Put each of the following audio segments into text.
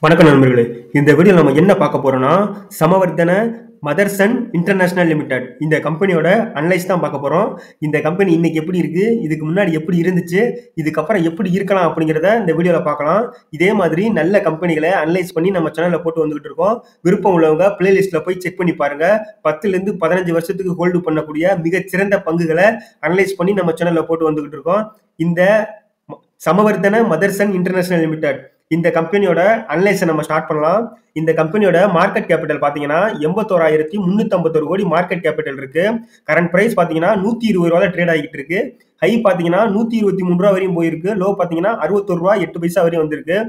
வணக்கம் நண்பர்களே. இந்த வீடியோல நம்ம என்ன பார்க்க போறோம்னா, சமவர்த்தன மதர்சன் இன்டர்நேஷனல் லிமிடெட் இந்த கம்பெனியோட அனலைஸ் தான் பார்க்க போறோம். இந்த கம்பெனி இன்னைக்கு எப்படி இருக்கு, இதுக்கு முன்னாடி எப்படி இருந்துச்சு, இதுக்கப்புறம் எப்படி இருக்கலாம் அப்படிங்கிறத இந்த வீடியோல பார்க்கலாம். இதே மாதிரி நல்ல கம்பெனிகளை அனலைஸ் பண்ணி நம்ம சேனல்ல போட்டு வந்துகிட்டு இருக்கோம். விருப்பம் உள்ளவங்க பிளேலிஸ்ட்ல போய் செக் பண்ணி பாருங்க. 10ல இருந்து 15 வருஷத்துக்கு ஹோல்டு பண்ணக்கூடிய மிகச்சிறந்த பங்குகளை அனலைஸ் பண்ணி நம்ம சேனல்ல போட்டு வந்துகிட்டு இருக்கோம். இந்த சமவர்த்தன மதர்சன் இன்டர்நேஷனல் லிமிடெட் இந்த கம்பெனியோட அனலைஸை நம்ம ஸ்டார்ட் பண்ணலாம். இந்த கம்பெனியோட மார்க்கெட் கேபிட்டல் பாத்தீங்கன்னா 81,351 கோடி மார்க்கெட் கேபிட்டல் இருக்கு. கரண்ட் பிரைஸ் பாத்தீங்கன்னா 120 ரூபாயில ட்ரேட் ஆகிட்டு இருக்கு. ஹை பாத்தீங்கன்னா 123 ரூபா வரையும் போயிருக்கு. லோ பாத்தீங்கன்னா 61 ரூபா 8 பைசா வரையும் வந்திருக்கு.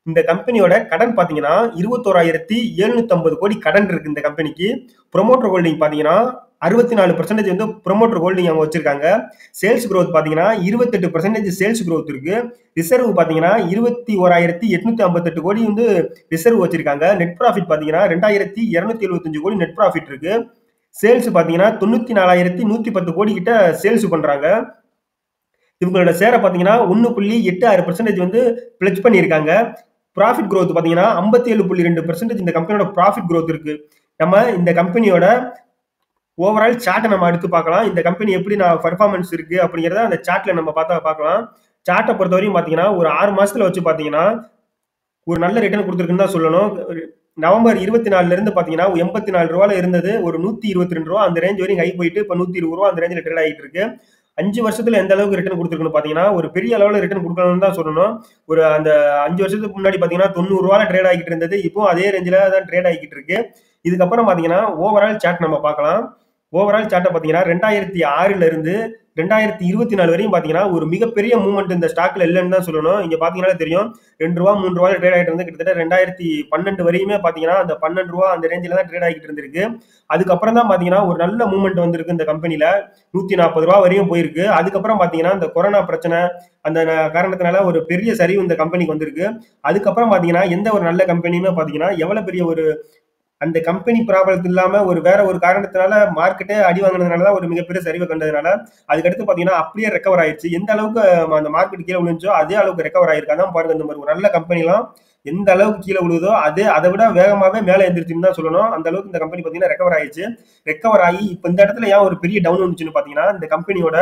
இந்த கம்பெனியோட கடன் பாத்தீங்கன்னா 21,750 கோடி கடன் இருக்கு இந்த கம்பெனிக்கு. ப்ரொமோட்டர் ஹோல்டிங் பாத்தீங்கன்னா 64% வந்து ப்ரொமோட்டர் ஹோல்டிங் அவங்க வச்சிருக்காங்க. சேல்ஸ் growth பாத்தீங்கன்னா 28% சேல்ஸ் growth இருக்கு. ரிசர்வ் பாத்தீங்கன்னா 21,858 கோடி வந்து ரிசர்வ் வச்சிருக்காங்க. நெட் ப்ராஃபிட் பாத்தீங்கன்னா 2,275 கோடி நெட் ப்ராஃபிட் இருக்கு. சேல்ஸ் பாத்தீங்கன்னா 94,110 கோடி கிட்ட சேல்ஸ் பண்றாங்க. இவங்களோட ஷேரை பாத்தீங்கன்னா 1.86% வந்து பிளட்ஜ் பண்ணியிருக்காங்க. ப்ராஃபிட் growth பாத்தீங்கன்னா 57.2% இந்த கம்பெனியோட ப்ராஃபிட் growth இருக்கு. நம்ம இந்த கம்பெனியோட ஓவரால் சார்ட்டை நம்ம அடுத்து பார்க்கலாம். இந்த கம்பெனி எப்படி பர்ஃபார்மன்ஸ் இருக்கு அப்படிங்கிறத அந்த சார்ட்ல நம்ம பார்க்கலாம். சார்ட்டை பொறுத்தவரையும் பாத்தீங்கன்னா ஒரு 6 மாசத்துல வச்சு பாத்தீங்கன்னா ஒரு நல்ல ரிட்டர்ன் கொடுத்துருக்குன்னு தான் சொல்லணும். நவம்பர் 24ல இருந்து பாத்தீங்கன்னா 84 ரூபாயில இருந்தது ஒரு 122 ரூபா அந்த ரேஞ்ச் வரையும் ஹை போயிட்டு இப்ப 120 ரூபா அந்த ரேஞ்சில் ட்ரேட் ஆகிட்டு இருக்கு. 5 வருஷத்துல எந்த அளவுக்கு ரிட்டர்ன் கொடுத்துருக்குன்னு பாத்தீங்கன்னா ஒரு பெரிய அளவுல ரிட்டர்ன் கொடுக்கணும்னு தான் சொல்லணும். ஒரு அந்த 5 வருஷத்துக்கு முன்னாடி பாத்தீங்கன்னா 90 ரூபாயில ட்ரேட் ஆகிட்டு இருந்தது. இப்போ அதே ரேஞ்சில தான் ட்ரேட் ஆகிட்டு இருக்கு. இதுக்கப்புறம் பாத்தீங்கன்னா ஓவரால் சார்ட் நம்ம பார்க்கலாம். ஓவரால் சார்ட்டை பாத்தீங்கன்னா 2006ல இருந்து 2024 வரையும் பாத்தீங்கன்னா ஒரு மிகப்பெரிய மூவ்மெண்ட் இந்த ஸ்டாக்ல இல்லைன்னு தான் சொல்லணும். இங்க பாத்தீங்கன்னா தெரியும் 2 ரூபா 3 ரூபாயில ட்ரேட் ஆகிட்டு இருந்து கிட்டத்தட்ட 2012 வரையுமே பாத்தீங்கன்னா அந்த 12 ரூபா அந்த ரேஞ்சில தான் ட்ரேட் ஆகிட்டு இருந்திருக்கு. அதுக்கப்புறம் தான் பாத்தீங்கன்னா ஒரு நல்ல மூவ்மெண்ட் வந்திருக்கு இந்த கம்பெனில 140 ரூபா வரையும் போயிருக்கு. அதுக்கப்புறம் பாத்தீங்கன்னா இந்த கொரோனா பிரச்சனை அந்த காரணத்தினால ஒரு பெரிய சரிவு இந்த கம்பெனிக்கு வந்திருக்கு. அதுக்கப்புறம் பாத்தீங்கன்னா எந்த ஒரு நல்ல கம்பெனியுமே பாத்தீங்கன்னா எவ்வளவு பெரிய ஒரு அந்த கம்பெனி ப்ராப்ளம் இல்லாம ஒரு வேற ஒரு காரணத்தினால மார்க்கெட்டே அடி வாங்கினதுனாலதான் ஒரு மிகப்பெரிய சரிவை கண்டதுனால அதுக்கடுத்து பாத்தீங்கன்னா அப்படியே ரெக்கவர் ஆயிடுச்சு. எந்த அளவுக்கு அந்த மார்க்கெட் கீழே விழுந்துச்சோ அதே அளவுக்கு ரெக்கவர் ஆயிருக்கு. அதான் பாருங்க இந்த மாதிரி ஒரு நல்ல கம்பெனி எல்லாம் எந்த அளவுக்கு கீழே விழுதோ அதை விட வேகமாவே மேலே எந்திரிச்சுன்னு தான் சொல்லணும். அந்த அளவுக்கு இந்த கம்பெனி பாத்தீங்கன்னா ரெக்கவர் ஆயிடுச்சு. ரெக்கவர் ஆகி இப்ப இந்த இடத்துல ஏன் ஒரு பெரிய டவுன் வந்துச்சுன்னு பாத்தீங்கன்னா இந்த கம்பெனியோட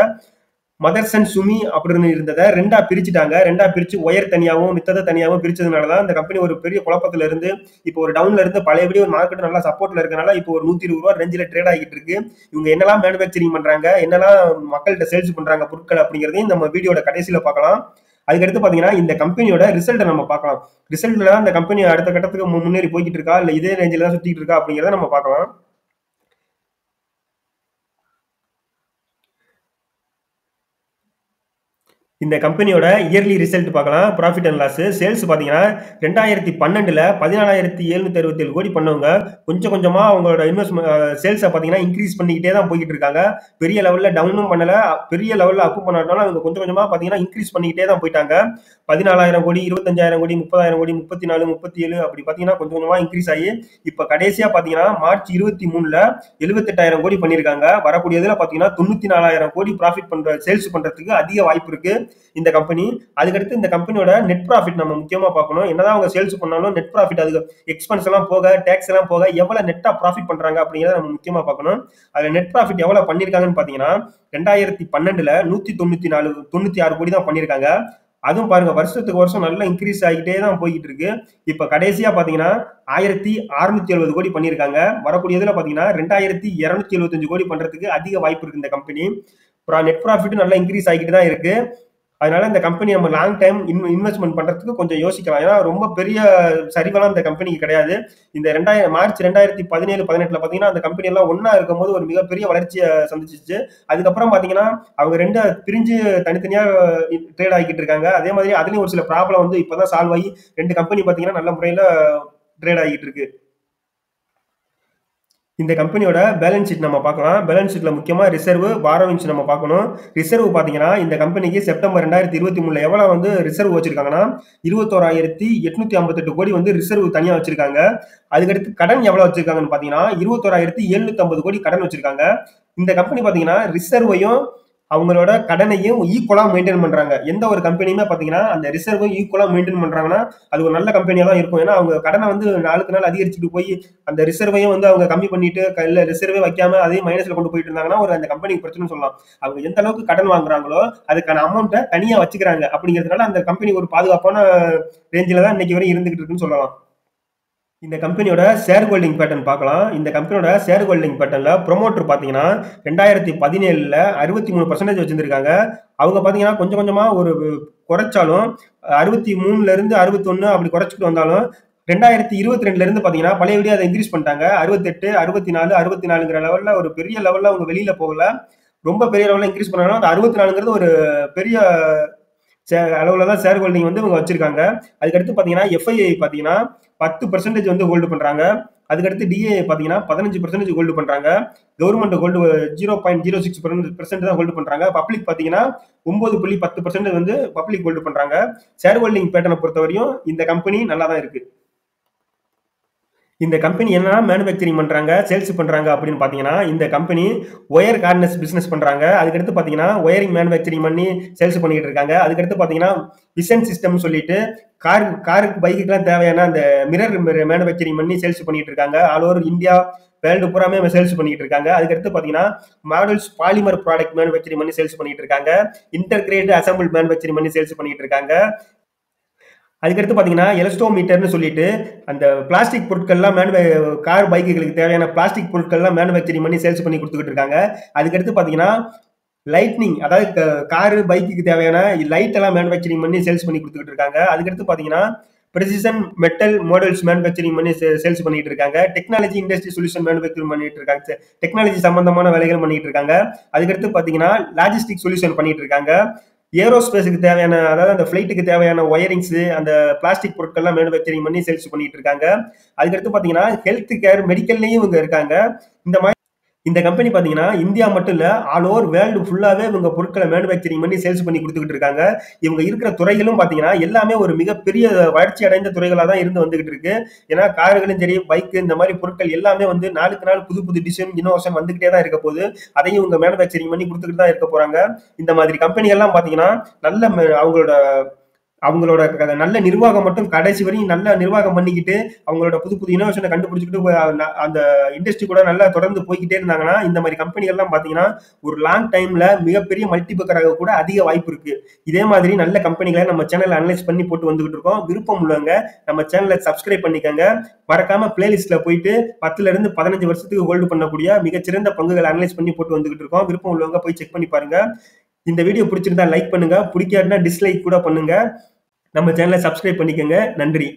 மதர்சன் சுமி அப்படின்னு இருந்ததை ரெண்டா பிரிச்சுட்டாங்க. ரெண்டா பிரிச்சு ஒயர் தனியாகவும் மித்ததை தனியாகவும் பிரிச்சதுனாலதான் இந்த கம்பெனி ஒரு பெரிய குழப்பத்துல இருந்து இப்போ ஒரு டவுன்ல இருந்து பழையபடி ஒரு மார்க்கெட் நல்லா சப்போர்ட்ல இருக்கனால இப்போ ஒரு 120 ரூபா ரேஞ்சில ட்ரேட் ஆகிட்டு இருக்கு. இவங்க என்னெல்லாம் மேனுபேக்சரிங் பண்றாங்க, என்னெல்லாம் மக்கள்கிட்ட சேல்ஸ் பண்றாங்க பொருட்கள் அப்படிங்கிறதையும் நம்ம வீடியோட கடைசியில பார்க்கலாம். அதுக்கடுத்து பாத்தீங்கன்னா இந்த கம்பெனியோட ரிசல்ட்டை நம்ம பார்க்கலாம். ரிசல்ட்ல இந்த கம்பெனி அடுத்த கட்டத்துக்கு முன்னேறி போய்கிட்டு இருக்கா இல்ல இதே ரேஞ்சில தான் சுத்திட்டு இருக்கா அப்படிங்கிறத நம்ம பார்க்கலாம். இந்த கம்பெனியோட இயர்லி ரிசல்ட் பார்க்கலாம். Profit and loss. சேல்ஸ் பாத்தீங்கன்னா 2012ல 14,767 கோடி பண்ணவங்க கொஞ்சம் கொஞ்சமா அவங்களோட இன்வெஸ்ட்மெண்ட் சேல்ஸை பாத்தீங்கன்னா இன்க்ரீஸ் பண்ணிக்கிட்டே தான் போய்கிட்டு இருக்காங்க. பெரிய லெவல்ல டவுனும் பண்ணல, பெரிய லெவல்ல அப் பண்ணாலும் அவங்க கொஞ்சம் கொஞ்சமா பாத்தீங்கன்னா இன்க்ரீஸ் பண்ணிக்கிட்டே தான் போயிட்டாங்க. 14,000 கோடி 25,000 கோடி 30,000 கோடி 34 37 அப்படி பாத்தீங்கன்னா கொஞ்சம் கொஞ்சமா இன்க்ரீஸ் ஆகி இப்ப கடைசியா பாத்தீங்கன்னா மார்ச் 23ல 78,000 கோடி பண்ணிருக்காங்க. வரக்கூடியதுல பாத்தீங்கன்னா 94,000 கோடி ப்ராஃபிட் பண்ற சேல்ஸ் பண்றதுக்கு அதிக வாய்ப்பு இருக்கு இந்த கம்பெனி. அதுக்கடுத்து இந்த கம்பெனியோட நெட் ப்ராஃபிட் நம்ம முக்கியமா பார்க்கணும். என்னதான் அவங்க சேல்ஸ் பண்ணாலும் நெட் ப்ராஃபிட் அதுக்கு எக்ஸ்பென்ஸ் எல்லாம் போக டாக்ஸ் எல்லாம் போக எவ்வளவு நெட்டா ப்ராஃபிட் பண்றாங்க அப்படிங்கறத நம்ம முக்கியமா பார்க்கணும். அதுல நெட் ப்ராஃபிட் எவ்வளவு பண்ணிருக்காங்கன்னு பாத்தீங்கன்னா 2012ல 196 கோடி தான் பண்ணிருக்காங்க. அதுவும் பாருங்க வருஷத்துக்கு வருஷம் நல்லா இன்க்ரீஸ் ஆகிட்டே தான் போய்கிட்டு இருக்கு. இப்ப கடைசியா பாத்தீங்கன்னா 1,670 கோடி பண்ணிருக்காங்க. வரக்கூடியதுல பாத்தீங்கன்னா 2,275 கோடி பண்றதுக்கு அதிக வாய்ப்பு இருக்கு இந்த கம்பெனி. நெட் ப்ராஃபிட் நல்லா இன்க்ரீஸ் ஆகிட்டு தான் இருக்கு. அதனால இந்த கம்பெனி நம்ம லாங் டைம் இன்வெஸ்ட்மெண்ட் பண்றதுக்கு கொஞ்சம் யோசிக்கலாம். ஏன்னா ரொம்ப பெரிய சரிவெல்லாம் இந்த கம்பெனிக்கு கிடையாது. இந்த மார்ச் 2017-18ல பாத்தீங்கன்னா அந்த கம்பெனி எல்லாம் ஒன்னா இருக்கும்போது ஒரு மிகப்பெரிய வளர்ச்சியை சந்திச்சிச்சு. அதுக்கப்புறம் பாத்தீங்கன்னா அவங்க ரெண்டு பிரிஞ்சு தனித்தனியா ட்ரேட் ஆகிட்டு இருக்காங்க. அதே மாதிரி அதுலயும் ஒரு சில ப்ராப்ளம் வந்து இப்பதான் சால்வ் ஆகி ரெண்டு கம்பெனி பாத்தீங்கன்னா நல்ல முறையில ட்ரேட் ஆகிட்டு இருக்கு. இந்த கம்பெனியோட பேலன்ஸ் ஷீட் நம்ம பார்க்கலாம். பேலன்ஸ் ஷீட்ல முக்கியமா ரிசர்வ் பாரோவிங்ஸ் நம்ம பார்க்கணும். ரிசர்வ் பாத்தீங்கன்னா இந்த கம்பெனிக்கு செப்டம்பர் 2023ல எவ்வளவு வந்து ரிசர்வ் வச்சிருக்காங்கன்னா 21,858 கோடி வந்து ரிசர்வ் தனியா வச்சிருக்காங்க. அதுக்கடுத்து கடன் எவ்வளவு வச்சிருக்காங்கன்னு பாத்தீங்கன்னா 21,750 கோடி கடன் வச்சிருக்காங்க. இந்த கம்பெனி பாத்தீங்கன்னா ரிசர்வையும் அவங்களோட கடனையும் ஈக்குவலா மெயின்டைன் பண்றாங்க. எந்த ஒரு கம்பெனியுமே பாத்தீங்கன்னா அந்த ரிசர்வும் ஈக்குவலா மெயின்டைன் பண்றாங்கன்னா அது ஒரு நல்ல கம்பெனியா தான் இருக்கும். ஏன்னா அவங்க கடனை வந்து நாளுக்கு நாள் அதிகரிச்சுட்டு போய் அந்த ரிசர்வையும் வந்து அவங்க கம்மி பண்ணிட்டு இல்ல ரிசர்வே வைக்காம அதையும் மைனஸ்ல கொண்டு போயிட்டு இருந்தாங்கன்னா ஒரு அந்த கம்பெனிக்கு பிரச்சனை சொல்லலாம். அவங்க எந்த அளவுக்கு கடன் வாங்குறாங்களோ அதுக்கான அமௌண்ட்டை தனியா வச்சுக்கிறாங்க. அப்படிங்கிறதுனால அந்த கம்பெனி ஒரு பாதுகாப்பான ரேஞ்சில தான் இன்னைக்கு வரை இருந்துகிட்டு இருக்குன்னு சொல்லலாம். இந்த கம்பெனியோட ஷேர் ஹோல்டிங் பேட்டர்ன் பார்க்கலாம். இந்த கம்பெனியோட ஷேர் ஹோல்டிங் பேட்டர்ன்ல ப்ரொமோட்டர் பார்த்தீங்கன்னா 2017ல 63% வச்சிருந்திருக்காங்க. அவங்க பார்த்தீங்கன்னா கொஞ்சம் கொஞ்சமா ஒரு குறைச்சாலும் 63ல இருந்து 61 அப்படி குறைச்சிட்டு வந்தாலும் 2022ல இருந்து பார்த்தீங்கன்னா பழையபடியே அதை இன்க்ரீஸ் பண்ணிட்டாங்க. 68, 64, 64ங்கிற லெவல்ல ஒரு பெரிய லெவல்ல அவங்க வெளியில போகல. ரொம்ப பெரிய லெவல்ல இன்க்ரீஸ் பண்ணாலும் அந்த 64ங்கிறது ஒரு பெரிய அளவுல தான் ஷேர் ஹோல்டிங் வந்து இவங்க வச்சிருக்காங்க. அதுக்கடுத்து பார்த்தீங்கன்னா எஃப்ஐஐ பார்த்தீங்கன்னா 10% வந்து ஹோல்டு பண்றாங்க. அதுக்கடுத்து டிஏ பார்த்தீங்கன்னா 15% ஹோல்டு பண்றாங்க. கவர்மெண்ட் ஹோல்டு 0.06% தான் ஹோல்டு பண்றாங்க. பப்ளிக் பார்த்தீங்கன்னா 9.10% வந்து பப்ளிக் ஹோல்டு பண்றாங்க. ஷேர் ஹோல்டிங் பேட்டர்னை பொறுத்தவரையும் இந்த கம்பெனி நல்லா தான் இருக்கு. இந்த கம்பெனி என்ன மேனுஃபேக்சரிங் பண்றாங்க, சேல்ஸ் பண்றாங்க அப்படின்னு பாத்தீங்கன்னா இந்த கம்பெனி ஒயர் ஹார்னஸ் பிசினஸ் பண்றாங்க. அதுக்கடுத்து பாத்தீங்கன்னா ஒயரிங் மேனுஃபேக்சரிங் பண்ணி சேல்ஸ் பண்ணிட்டு இருக்காங்க. அதுக்கடுத்து பாத்தீங்கன்னா விஷன் சிஸ்டம் சொல்லிட்டு காருக்கு பைக்குக்கெல்லாம் தேவையான அந்த மிரர் மேனுஃபேக்சரிங் பண்ணி சேல்ஸ் பண்ணிட்டு இருக்காங்க. ஆல் ஓவர் இந்தியா வேர்ல்டு பூராமே சேல்ஸ் பண்ணிட்டு இருக்காங்க. அதுக்கடுத்து பாத்தீங்கன்னா மாடல்ஸ் பாலிமர் ப்ராடக்ட் மேனுஃபேக்சரிங் பண்ணி சேல்ஸ் பண்ணிட்டு இருக்காங்க. இன்டர்கிரேட் அசம்பிள் மேனுஃபேக்சரிங் பண்ணி சேல்ஸ் பண்ணிட்டு இருக்காங்க. அதுக்கடுத்து பாத்தீங்கன்னா எலஸ்டோமீட்டர்னு சொல்லிட்டு அந்த பிளாஸ்டிக் பொருட்கள்லாம் கார் பைக்குகளுக்கு தேவையான பிளாஸ்டிக் பொருட்கள்லாம் மேனுஃபேக்சரிங் பண்ணி சேல்ஸ் பண்ணி கொடுத்துக்கிட்டு இருக்காங்க. அதுக்கடுத்து பாத்தீங்கன்னா லைட்னிங், அதாவது காரு பைக்குக்கு தேவையான லைட் எல்லாம் மேனுஃபேக்சரிங் பண்ணி சேல்ஸ் பண்ணி கொடுத்துக்கிட்டு இருக்காங்க. அதுக்கடுத்து பாத்தீங்கன்னா பிரிசிஷன் மெட்டல் மாடல்ஸ் மேனுஃபேக்சரிங் பண்ணி சேல்ஸ் பண்ணிட்டு இருக்காங்க. டெக்னாலஜி இண்டஸ்ட்ரி சொல்யூஷன் மேனுஃபேக்சரிங் பண்ணிட்டு இருக்காங்க. டெக்னாலஜி சம்பந்தமான வேலைகள் பண்ணிட்டு இருக்காங்க. அதுக்கடுத்து பாத்தீங்கன்னா லாஜிஸ்டிக் சொல்யூஷன் பண்ணிட்டு இருக்காங்க. ஏரோஸ்பேஸுக்கு தேவையான, அதாவது அந்த ஃபிளைட்டுக்கு தேவையான ஒயரிங்ஸ், அந்த பிளாஸ்டிக் பொருட்கள்லாம் மேனுஃபேக்சரிங் பண்ணி சேல்ஸ் பண்ணிட்டு இருக்காங்க. அதுக்கடுத்து பாத்தீங்கன்னா ஹெல்த் கேர் மெடிக்கல்லையும் இவங்க இருக்காங்க. இந்த மாதிரி இந்த கம்பெனி பாத்தீங்கன்னா இந்தியா மட்டும் இல்ல, ஆல் ஓவர் வேர்ல்டு ஃபுல்லாவே இவங்க பொருட்களை மேனுஃபேக்சரிங் பண்ணி சேல்ஸ் பண்ணி கொடுத்துக்கிட்டு இருக்காங்க. இவங்க இருக்கிற துறைகளும் பாத்தீங்கன்னா எல்லாமே ஒரு மிகப்பெரிய வளர்ச்சி அடைந்த துறைகளா தான் இருந்து வந்துகிட்டு இருக்கு. ஏன்னா கார்களும் சரி, பைக், இந்த மாதிரி பொருட்கள் எல்லாமே வந்து நாளுக்கு நாள் புது புது டிசைன் இன்னோவேஷன் வந்துகிட்டே தான் இருக்க போகுது. அதையும் இவங்க மேனுஃபேக்சரிங் பண்ணி கொடுத்துக்கிட்டு தான் இருக்க போறாங்க. இந்த மாதிரி கம்பெனி எல்லாம் பாத்தீங்கன்னா நல்ல அவங்களோட அவங்களோட நல்ல நிர்வாகம் மட்டும் கடைசி வரையும் நல்ல நிர்வாகம் பண்ணிக்கிட்டு அவங்களோட புது புது இனோவேஷனை கண்டுபிடிச்சிக்கிட்டு அந்த இண்டஸ்ட்ரி கூட நல்லா தொடர்ந்து போய்கிட்டே இருந்தாங்கன்னா இந்த மாதிரி கம்பெனிகள்லாம் பாத்தீங்கன்னா ஒரு லாங் டைம்ல மிகப்பெரிய மல்டிபக்கராக கூட அதிக வாய்ப்பு இருக்கு. இதே மாதிரி நல்ல கம்பெனிகளை நம்ம சேனல்ல அனலைஸ் பண்ணி போட்டு வந்துகிட்டு இருக்கோம். விருப்பம் உள்ளவங்க நம்ம சேனலை சப்ஸ்கிரைப் பண்ணிக்கங்க. மறக்காம பிளேலிஸ்ட்ல போயிட்டு 10ல இருந்து 15 வருஷத்துக்கு ஹோல்டு பண்ணக்கூடிய மிகச்சிறந்த பங்குகளை அனலைஸ் பண்ணி போட்டு வந்துகிட்டு இருக்கோம். விருப்பம் உள்ளவங்க போய் செக் பண்ணி பாருங்க. இந்த வீடியோ பிடிச்சிருந்தா லைக் பண்ணுங்க, பிடிக்காதுன்னா டிஸ்லைக் கூட பண்ணுங்க. நம்ம சேனலை சப்ஸ்கிரைப் பண்ணிக்கங்க. நன்றி.